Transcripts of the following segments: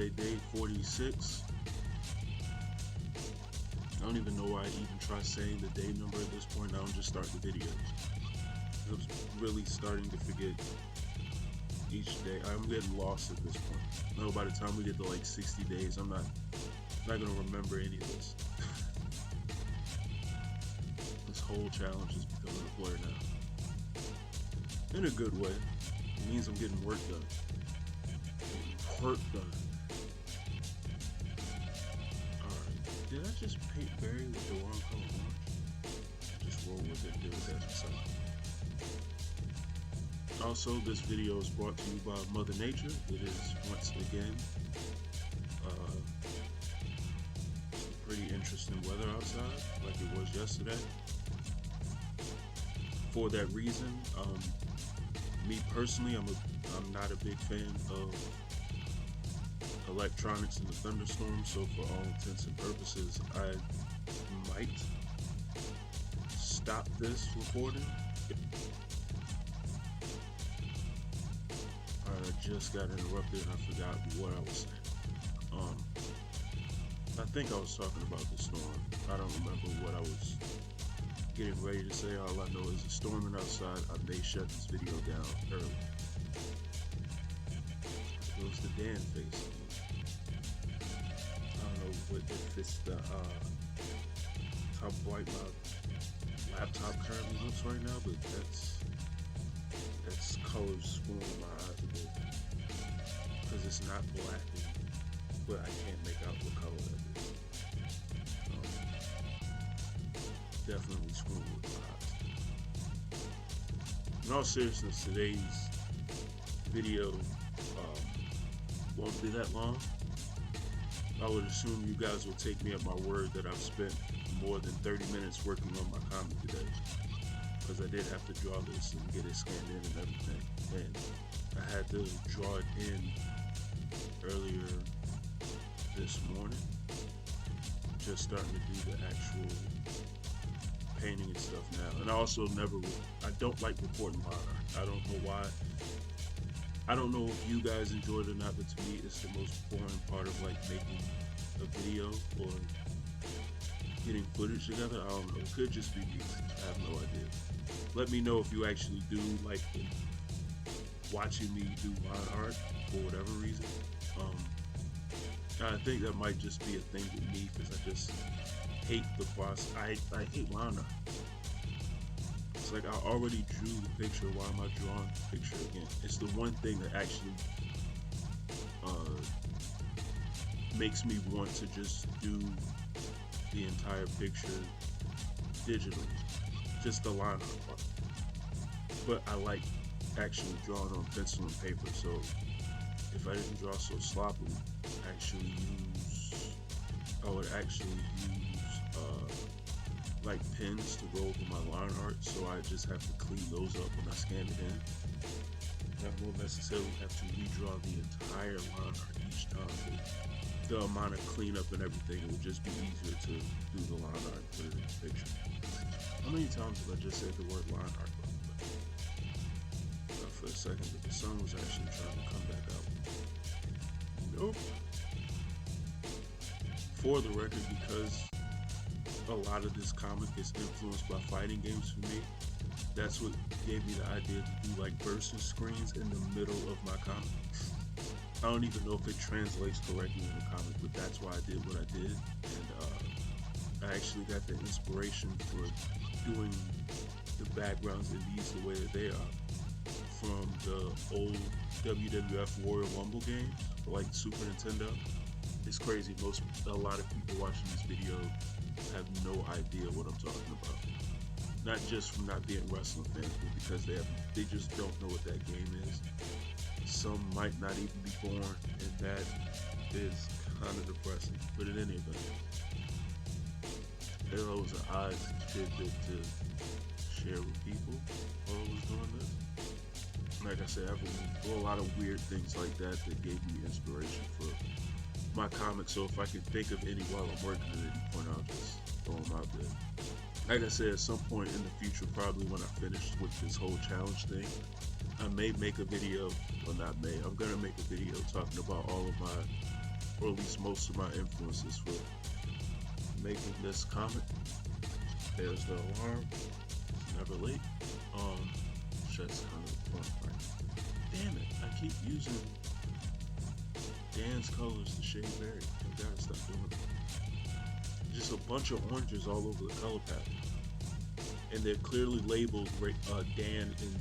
today, day 46. I don't even know why I even try saying the day number at this point. I don't just start the videos. I was really starting to forget each day. I'm getting lost at this point. I know by the time we get to like 60 days, I'm not gonna remember any of this. This whole challenge is becoming a blur now. In a good way. It means I'm getting work done. Work done. Alright. Did I just paint Barry with the wrong color orange? Just roll with it and deal with that myself. Also, this video is brought to you by Mother Nature. It is, once again, pretty interesting weather outside, like it was yesterday. For that reason, me personally, I'm not a big fan of electronics in the thunderstorm, so for all intents and purposes, I might stop this recording. I just got interrupted and I forgot what I was saying. I think I was talking about the storm. I don't remember what I was getting ready to say. All I know is it's storming outside. I may shut this video down early. It was the Dan face. I don't know if it's the how bright my laptop currently looks right now, but that's colors swirling my eyes a bit because it's not black, but I can't make out what color that is. Definitely screwing with my eyes. In all seriousness, today's video won't be that long. I would assume you guys will take me at my word that I've spent more than 30 minutes working on my comic today, because I did have to draw this and get it scanned in and everything, and I had to draw it in earlier this morning, just starting to do the actual painting and stuff now. And I also I don't like recording line art. I don't know why. I don't know if you guys enjoy it or not, but to me it's the most boring part of like making a video or getting footage together. I don't know, it could just be me. I have no idea. Let me know if you actually do like watching me do line art for whatever reason. I think that might just be a thing with me because I just hate the process. I hate line art. It's like I already drew the picture. Why am I drawing the picture again? It's the one thing that actually makes me want to just do the entire picture digitally, just the line art part. But I like actually drawing on pencil and paper, so if I didn't draw so sloppily, I would actually use like pens to go over my line art, so I just have to clean those up when I scan it in. And I won't necessarily have to redraw the entire line art each time. The amount of cleanup and everything, it would just be easier to do the line art and put it in the picture. How many times have I just said the word line art? For a second, but the sun was actually trying to come back out. Nope. For the record, because a lot of this comic is influenced by fighting games for me, that's what gave me the idea to do like versus screens in the middle of my comic. I don't even know if it translates correctly in the comic, but that's why I did what I did. And I actually got the inspiration for doing the backgrounds in these the way that they are from the old WWF Royal Rumble games, like Super Nintendo. It's crazy. A lot of people watching this video have no idea what I'm talking about. Not just from not being wrestling fans, but because they just don't know what that game is. Some might not even be born, and that is kind of depressing. But in any event, it was an odd tidbit to share with people while I was doing this. Like I said, I've been doing a lot of weird things like that gave me inspiration for my comics. So if I can think of any while I'm working at any point, I'll just throw them out there. Like I said, at some point in the future, probably when I finish with this whole challenge thing, I may make a video, well not may, I'm gonna make a video talking about all of my or at least most of my influences for making this comic. There's the alarm. It's never late. That's kind of the point, right? Damn it! I keep using Dan's colors to shade berry. I gotta stop doing it. Just a bunch of oranges all over the color palette, and they're clearly labeled Dan and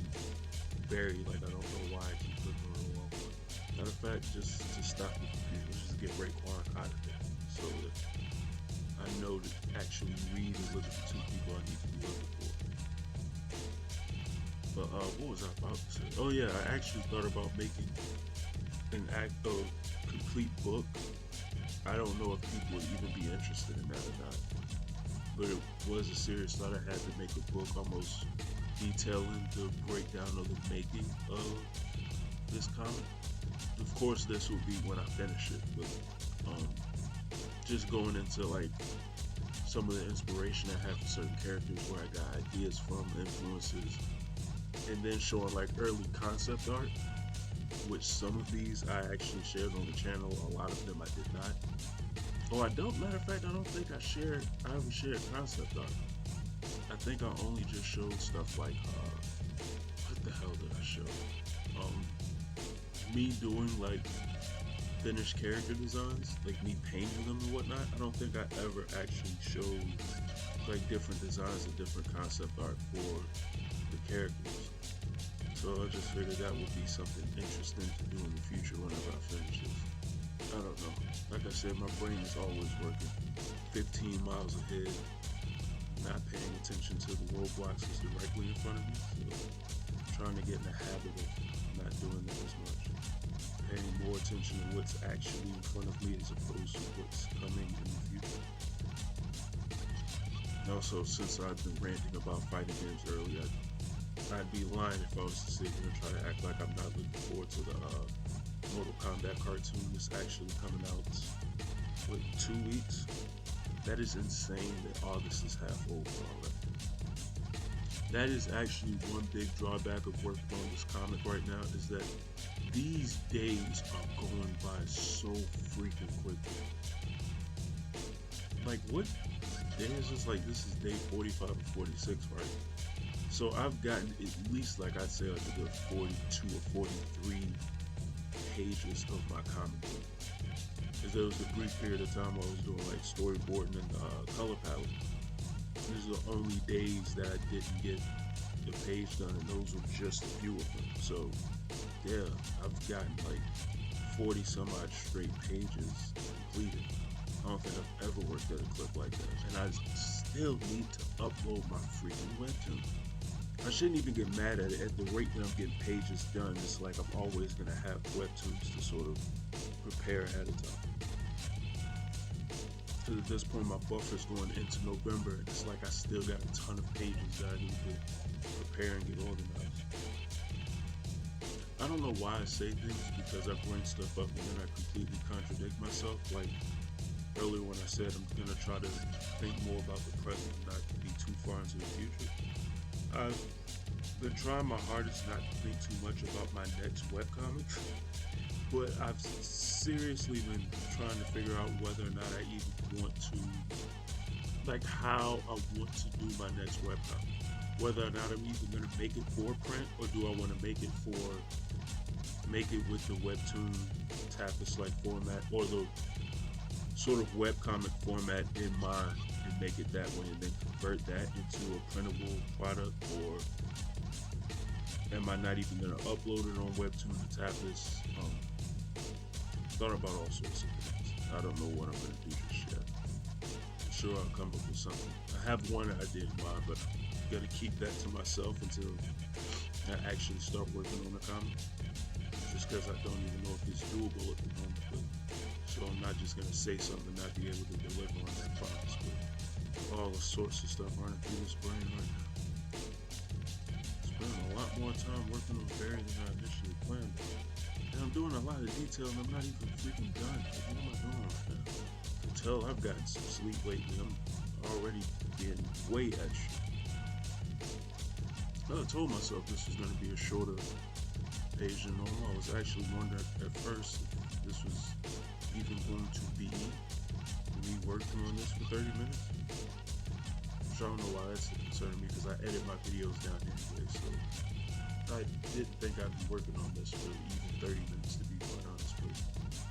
berry. Like I don't know why I keep looking on the wrong one. Matter of fact, just to stop the confusion, let's just get Raekwon out of there, so that I know to actually read and look at the two people I need to be looking for. But what was I about to say? Oh yeah, I actually thought about making an complete book. I don't know if people would even be interested in that or not, but it was a serious thought. I had to make a book almost detailing the breakdown of the making of this comic. Of course, this will be when I finish it, but just going into like some of the inspiration I have for certain characters, where I got ideas from, influences, and then showing like early concept art, which some of these I actually shared on the channel. A lot of them I did not. Oh, I don't. Matter of fact, I don't think I ever shared concept art. I think I only just showed stuff like what the hell did I show? Me doing like finished character designs, like me painting them and whatnot. I don't think I ever actually showed like different designs and different concept art for the characters. So I just figured that would be something interesting to do in the future whenever I finish this. I don't know. Like I said, my brain is always working 15 miles ahead, not paying attention to the roadblocks that's directly in front of me. So I'm trying to get in the habit of not doing that as much. Paying more attention to what's actually in front of me as opposed to what's coming in the future. And also, since I've been ranting about fighting games earlier, I'd be lying if I was to sit here and try to act like I'm not looking forward to the Mortal Kombat cartoon that's actually coming out in 2 weeks. That is insane that August is half over already. That is actually one big drawback of working on this comic right now, is that these days are going by so freaking quickly. Like, what day is this? Like, this is day 45 or 46, right? So I've gotten at least, like I'd say, like a good 42 or 43 pages of my comic book. Because there was a brief period of time I was doing like storyboarding and color palette. These are the only days that I didn't get the page done, and those were just a few of them. So yeah, I've gotten like 40 some odd straight pages completed. I don't think I've ever worked at a clip like that. And I still need to upload my freaking webtoon. I shouldn't even get mad at it. At the rate that I'm getting pages done, it's like I'm always going to have webtoons to sort of prepare ahead of time. Because at this point, my buffer's going into November, and it's like I still got a ton of pages that I need to prepare and get organized. I don't know why I say things, because I bring stuff up and then I completely contradict myself. Like earlier when I said I'm going to try to think more about the present and not be too far into the future. I've been trying my hardest not to think too much about my next webcomics, but I've seriously been trying to figure out whether or not I even want to, like how I want to do my next webcomic. Whether or not I'm even going to make it for print, or do I want to make it with the webtoon tapestry format, or the sort of webcomic format in mind, and make it that way, and then convert that into a printable product, or am I not even going to upload it on Webtoon and Tapestry? Thought about all sorts of things. I don't know what I'm going to do just yet. I'm sure I'll come up with something. I have one idea in mind, but I'm going to keep that to myself until I actually start working on the comic. Just because I don't even know if it's doable at the moment. But, so I'm not just going to say something and not be able to deliver on that promise. But all the sorts of stuff running through this brain right now. Spending a lot more time working on Barry than I initially planned. And I'm doing a lot of detail and I'm not even freaking done. Like, what am I doing right now? I can tell I've gotten some sleep lately. I'm already being way extra. I told myself this was going to be a shorter page than normal. I was actually wondering at first if this was even going to be me working on this for 30 minutes. Which I don't know why that's concerning me because I edit my videos down anyway, so I didn't think I'd be working on this for even 30 minutes to be quite honest, but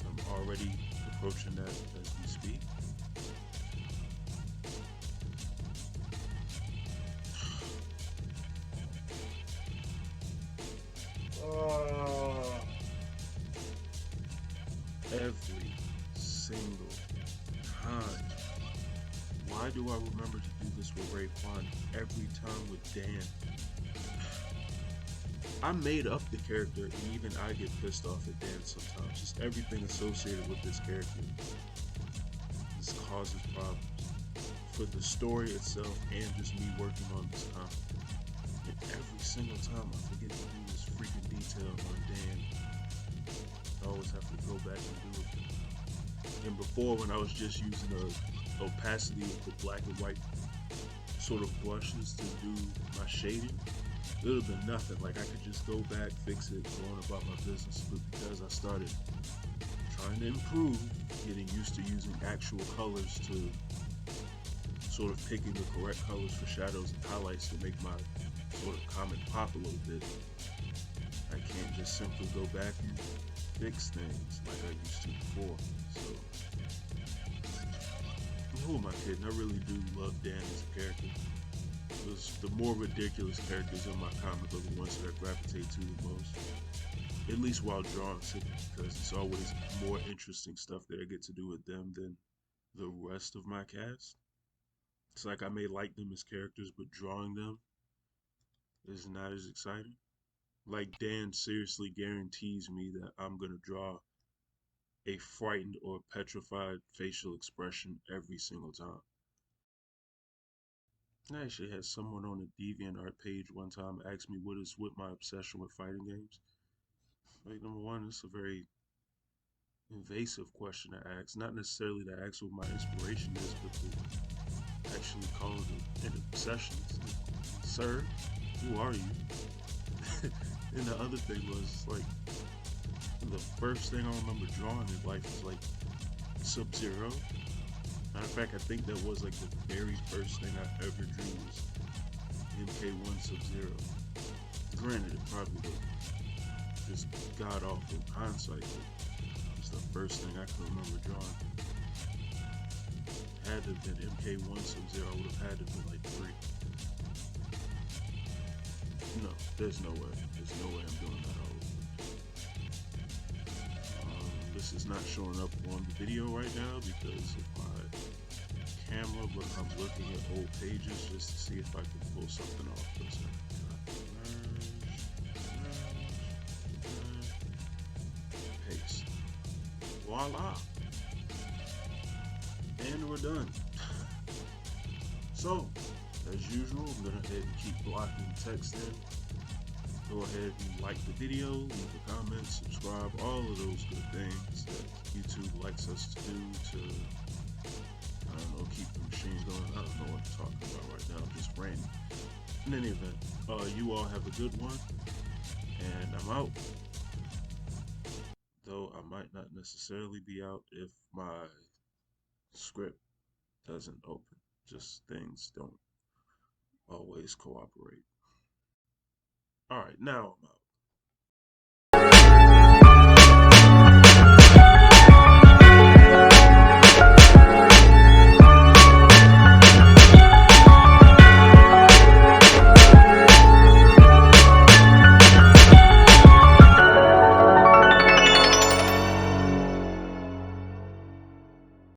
I'm already approaching that as we speak. Every single time. Why do I remember to do this with Raekwon every time with Dan? I made up the character and even I get pissed off at Dan sometimes. Just everything associated with this character. This causes problems. For the story itself and just me working on this comic. And every single time I forget to do this freaking detail on Dan. I always have to go back and do it. And before, when I was just using the opacity of the black and white sort of brushes to do my shading, it would have been nothing. Like I could just go back, fix it, go on about my business. But because I started trying to improve, getting used to using actual colors to sort of picking the correct colors for shadows and highlights to make my sort of comic pop a little bit, I can't just simply go back and fix things like I used to before. So, who am I kidding? I really do love Dan as a character. Because the more ridiculous characters in my comic are the ones that I gravitate to the most. At least while drawing, simply because it's always more interesting stuff that I get to do with them than the rest of my cast. It's like I may like them as characters, but drawing them is not as exciting. Like Dan seriously guarantees me that I'm gonna draw a frightened or petrified facial expression every single time. I actually had someone on the DeviantArt page one time ask me what is with my obsession with fighting games. Like number one, it's a very invasive question to ask. Not necessarily to ask what my inspiration is, but to actually call it an obsession. Sir, who are you? And the other thing was like the first thing I remember drawing in life was like Sub-Zero. Matter of fact, I think that was like the very first thing I ever drew was MK1 Sub-Zero. Granted, it probably looked just god awful in hindsight, but it's the first thing I can remember drawing. Had to have been MK1 Sub-Zero, I would have had to have been like 3. No, there's no way. There's no way I'm doing that all over. This is not showing up on the video right now because of my camera, but I'm looking at old pages just to see if I can pull something off. Paste. Voila! And we're done. So, as usual, I'm gonna head and keep blocking text in. Go ahead and like the video, leave a comment, subscribe, all of those good things that YouTube likes us to do to, I don't know, keep the machines going. I don't know what I'm talking about right now, I'm just ranting. In any event, you all have a good one, and I'm out. Though I might not necessarily be out if my script doesn't open. Just things don't always cooperate. Alright, now I'm out.